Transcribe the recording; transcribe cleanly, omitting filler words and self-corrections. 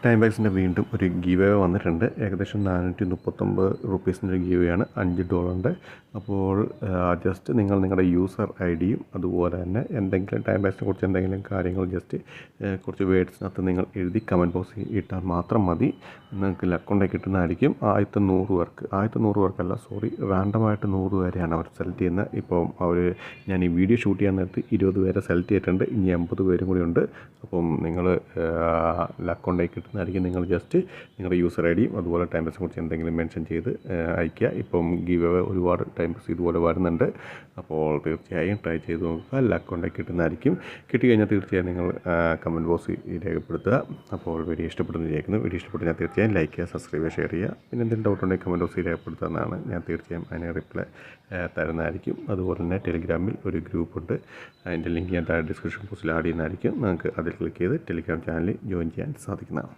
Time ബാഗ്സിൻ്റെ വീണ്ടും ഒരു give വന്നിട്ടുണ്ട്. ഏകദേശം 439 റുപ്പീസിൻ്റെ ഒരു ഗീവ് ആണ്. $5. അപ്പോൾ ജസ്റ്റ് നിങ്ങൾ നിങ്ങളുടെ യൂസർ ഐ ഡിയും അതുപോലെ തന്നെ എന്തെങ്കിലും ടൈം ബാഗ്സിനെ കുറിച്ച് എന്തെങ്കിലും കാര്യങ്ങൾ ജസ്റ്റ് കുറച്ച് വേർഡ്സിനകത്ത് നിങ്ങൾ എഴുതി കമൻറ്റ് ബോക്സിൽ ഇട്ടാൽ മാത്രം മതി. നിങ്ങൾക്ക് അക്കൗണ്ടിൽ കിട്ടുന്നതായിരിക്കും. ആദ്യത്തെ 100 പേർക്കല്ല, റാൻഡമായിട്ട് 100 പേരെയാണ് അവർ സെലക്ട് ചെയ്യുന്നത്. ഇപ്പോൾ ഞാൻ ഈ വീഡിയോ ഷൂട്ട് ചെയ്യാൻ നേരത്ത് 20 പേരെ സെലക്ട് ചെയ്തിട്ടുണ്ട്. ഇനി 80 പേരും കൂടി ഉണ്ട്. അപ്പം നിങ്ങൾ അക്കൗണ്ടിൽ കിട്ടുന്നതായിരിക്കും. നിങ്ങൾ ജസ്റ്റ് നിങ്ങളുടെ യൂസർ ഐ ഡിയും അതുപോലെ ടൈം ബാഗ്സിനെ കുറിച്ച് എന്തെങ്കിലും മെൻഷൻ ചെയ്ത് അയയ്ക്കുക. ഇപ്പം ഗീവ് ഒരുപാട് ടൈം ബാഗ്സ് ഇതുപോലെ വരുന്നുണ്ട്. അപ്പോൾ തീർച്ചയായും ട്രൈ ചെയ്ത് നോക്കുക. അക്കൗണ്ടിൽ കിട്ടുന്നതായിരിക്കും. കിട്ടിക്കഴിഞ്ഞാൽ തീർച്ചയായും നിങ്ങൾ കമൻറ്റ് ബോക്സിൽ രേഖപ്പെടുത്തുക. അപ്പോൾ വീഡിയോ ഇഷ്ടപ്പെടുന്ന വിചാരിക്കുന്നു. വീഡിയോ ഇഷ്ടപ്പെടുന്ന തീർച്ചയായും ലൈക്ക് ചെയ്യുക, സബ്സ്ക്രൈബ് ചെയ്യുക, ഷെയർ ചെയ്യുക. പിന്നെ എന്തെങ്കിലും ഡൗട്ട് ഉണ്ടെങ്കിൽ കമൻറ്റ് ബോക്സിൽ രേഖപ്പെടുത്തുന്നതാണ്. ഞാൻ തീർച്ചയായും അതിന് റിപ്ലൈ തരുന്നതായിരിക്കും. അതുപോലെ തന്നെ ടെലിഗ്രാമിൽ ഒരു ഗ്രൂപ്പുണ്ട്. അതിൻ്റെ ലിങ്ക് ഞാൻ താഴെ ഡിസ്ക്രിപ്ഷൻ ബോക്സിൽ ആഡ് ചെയ്യുന്നതായിരിക്കും. നിങ്ങൾക്ക് അതിൽ ക്ലിക്ക് ചെയ്ത് ടെലിഗ്രാം ചാനലിൽ ജോയിൻ ചെയ്യാൻ സാധിക്കുന്നതാണ്.